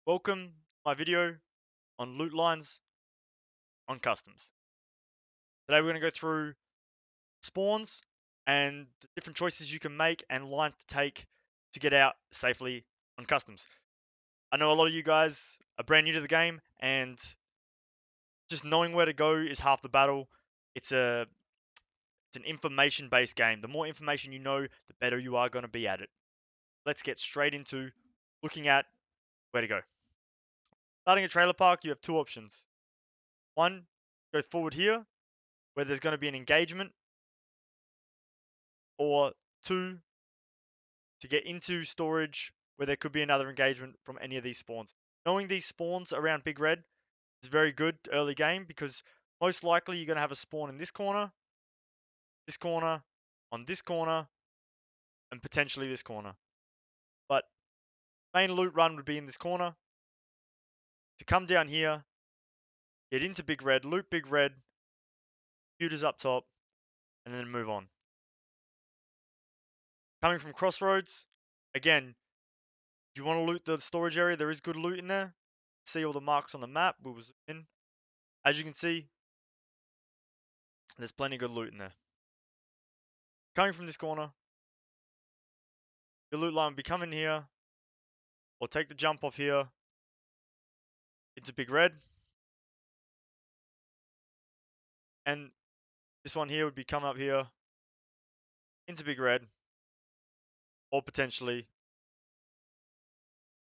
Welcome to my video on loot lines on customs. Today we're going to go through spawns and the different choices you can make and lines to take to get out safely on customs. I know a lot of you guys are brand new to the game and just knowing where to go is half the battle. It's an information based game. The more information you know, the better you are going to be at it. Let's get straight into looking at where to go. Starting a trailer park, you have two options. One, go forward here where there's going to be an engagement, or two, to get into storage where there could be another engagement from any of these spawns. Knowing these spawns around Big Red is very good early game because most likely you're going to have a spawn in this corner, on this corner, and potentially this corner. But main loot run would be in this corner. To come down here, get into Big Red, loot Big Red, computers up top, and then move on. Coming from Crossroads, again, if you want to loot the storage area, there is good loot in there. See all the marks on the map. We will zoom in. As you can see, there's plenty of good loot in there. Coming from this corner, your loot line will be coming here, or take the jump off here into Big Red. And this one here would be coming up here into Big Red, or potentially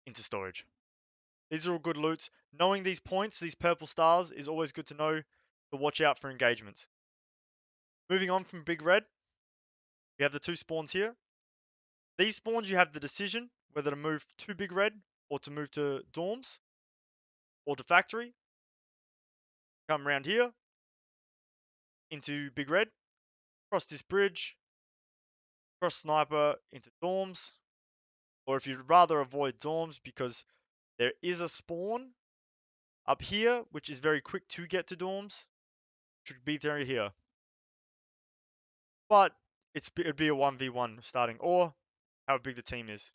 into storage. These are all good loots. Knowing these points, these purple stars, is always good to know to watch out for engagements. Moving on from Big Red, we have the two spawns here. These spawns, you have the decision whether to move to Big Red or to move to dorms or to factory. Come around here into Big Red, cross this bridge, cross sniper into dorms, or if you'd rather avoid dorms because there is a spawn up here which is very quick to get to dorms, should be there here. But it'd be a 1v1 starting, or how big the team is.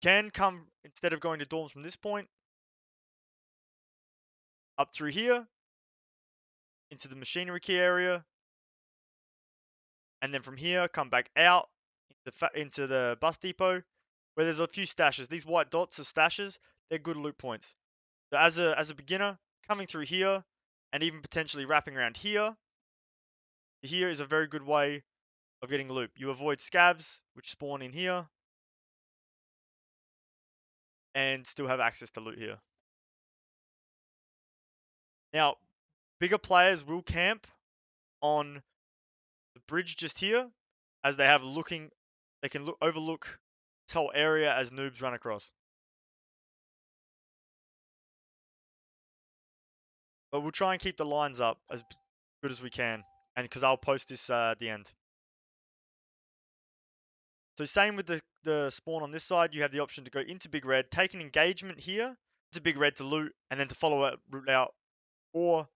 Can come, instead of going to dorms from this point, up through here into the machinery key area, and then from here come back out into the bus depot where there's a few stashes. These white dots are stashes. They're good loot points. So as a beginner, coming through here and even potentially wrapping around here is a very good way of getting loot. You avoid scavs which spawn in here and still have access to loot here. Now, bigger players will camp on the bridge just here as they can overlook this whole area as noobs run across. But we'll try and keep the lines up as good as we can, and because I'll post this at the end. So same with the spawn on this side, you have the option to go into Big Red, take an engagement here, to Big Red to loot, and then to follow a route out, or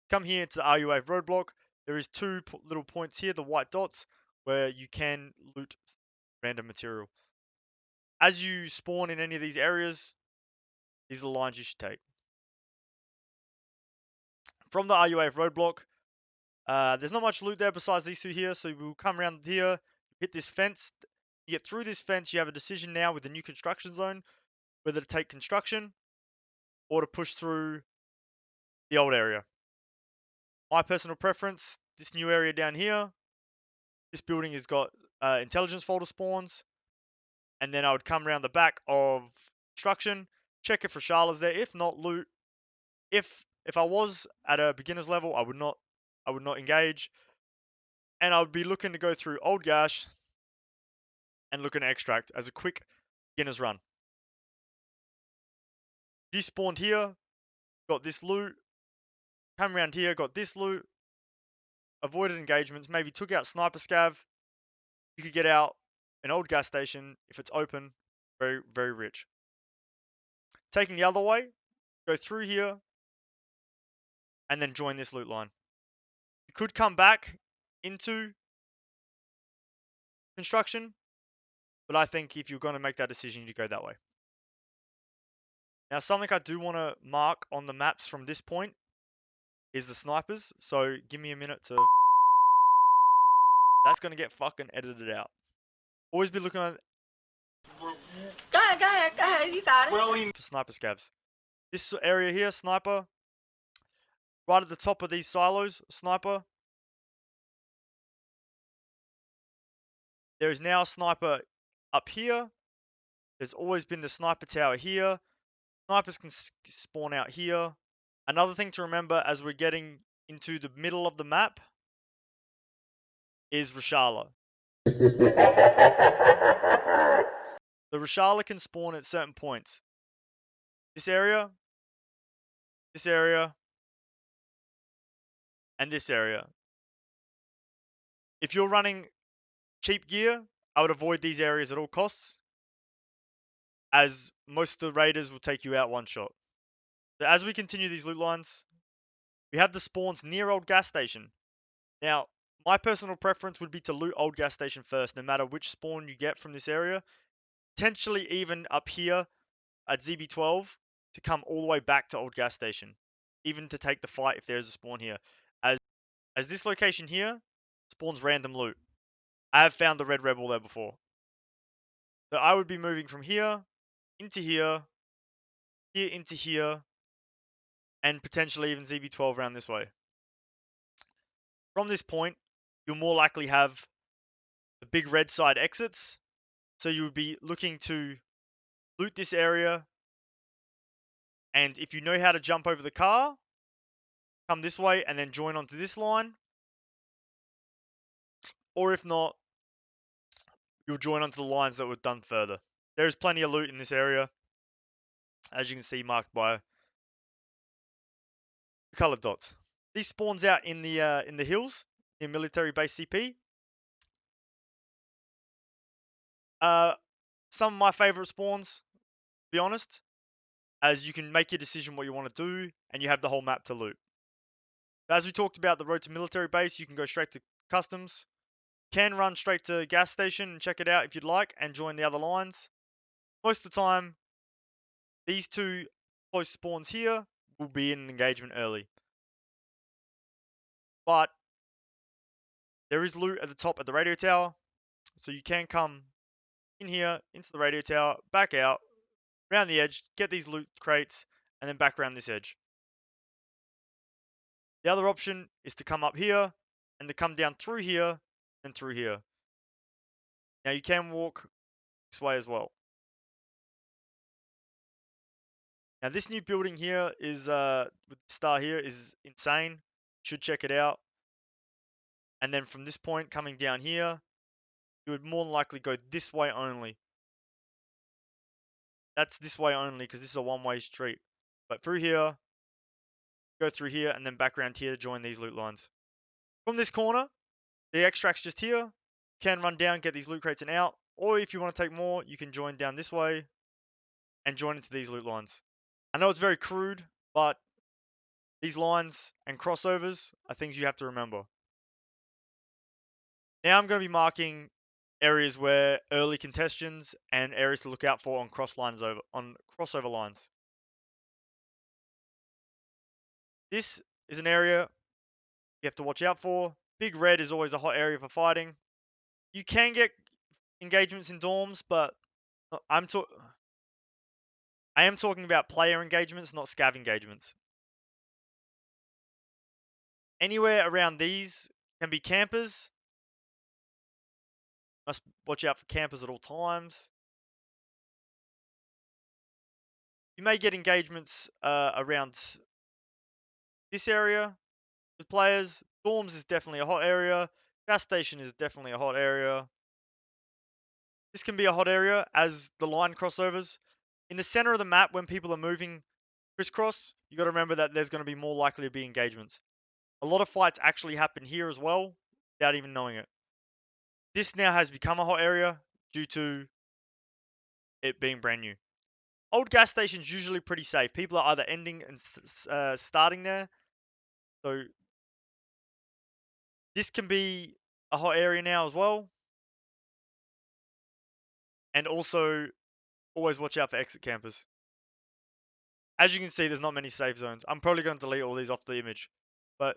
come here to the RUA roadblock. There is two little points here, the white dots, where you can loot random material. As you spawn in any of these areas, these are the lines you should take. From the RUA roadblock, there's not much loot there besides these two here, so we'll come around here, hit this fence. You get through this fence, you have a decision now with the new construction zone, whether to take construction or to push through the old area. My personal preference, this new area down here, this building has got intelligence folder spawns, and then I would come around the back of construction, check if Rashalla's there. If not, loot. If I was at a beginner's level, I would not engage, and I would be looking to go through Old Gash and looking at extract as a quick beginner's run. If you spawned here, got this loot, come around here, got this loot, avoided engagements, maybe took out sniper scav, you could get out an old gas station if it's open, very, very rich. Taking the other way, go through here, and then join this loot line. You could come back into construction, but I think if you're going to make that decision, you go that way. Now, something I do want to mark on the maps from this point is the snipers. So give me a minute to. That's gonna get fucking edited out. Always be looking at Go ahead, you got it. for sniper scavs. This area here, sniper. Right at the top of these silos, sniper. There is now a sniper up here. There's always been the sniper tower here. Snipers can spawn out here. Another thing to remember as we're getting into the middle of the map is Reshala. The Reshala can spawn at certain points. This area, and this area. If you're running cheap gear, I would avoid these areas at all costs, as most of the raiders will take you out one shot. So as we continue these loot lines, we have the spawns near old gas station. Now, my personal preference would be to loot old gas station first, no matter which spawn you get from this area. Potentially even up here at ZB12 to come all the way back to old gas station, even to take the fight if there's a spawn here. As this location here spawns random loot. I have found the red rebel there before. So I would be moving from here into here, here into here, and potentially even ZB12 around this way. From this point, you'll more likely have the big red side exits. So you would be looking to loot this area. And if you know how to jump over the car, come this way and then join onto this line. Or if not, you'll join onto the lines that were done further. There's plenty of loot in this area, as you can see marked by the colored dots. These spawns out in the hills in military base CP. Some of my favorite spawns, to be honest, as you can make your decision what you want to do, and you have the whole map to loot. As we talked about the road to military base, you can go straight to customs. Can run straight to gas station and check it out if you'd like, and join the other lines. Most of the time, these two close spawns here will be in an engagement early. But there is loot at the top at the radio tower, so you can come in here into the radio tower, back out, around the edge, get these loot crates, and then back around this edge. The other option is to come up here and to come down through here and through here. Now you can walk this way as well. Now this new building here is with the star here is insane. Should check it out. And then from this point coming down here, you would more than likely go this way only. That's this way only because this is a one-way street. But through here, go through here and then back around here to join these loot lines. From this corner, the extract's just here. Can run down, get these loot crates and out. Or if you want to take more, you can join down this way and join into these loot lines. I know it's very crude, but these lines and crossovers are things you have to remember. Now I'm going to be marking areas where early contests and areas to look out for on crossover lines. This is an area you have to watch out for. Big red is always a hot area for fighting. You can get engagements in dorms, but I am talking about player engagements, not scav engagements. Anywhere around these can be campers. Must watch out for campers at all times. You may get engagements around this area with players. Dorms is definitely a hot area. Gas station is definitely a hot area. This can be a hot area as the line crossovers. In the center of the map, when people are moving crisscross, you got to remember that there's going to be more likely to be engagements. A lot of fights actually happen here as well, without even knowing it. This now has become a hot area due to it being brand new. Old gas stations usually pretty safe. People are either ending and starting there. So this can be a hot area now as well. And also, always watch out for exit campers. As you can see, there's not many safe zones. I'm probably going to delete all these off the image. But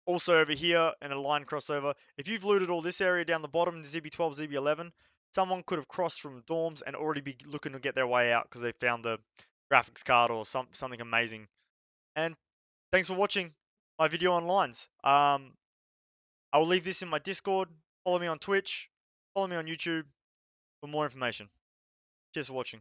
also over here in a line crossover, if you've looted all this area down the bottom, ZB12, ZB11, someone could have crossed from dorms and already be looking to get their way out because they found the graphics card or something amazing. And thanks for watching my video on lines. I will leave this in my Discord. Follow me on Twitch. Follow me on YouTube for more information. Cheers for watching.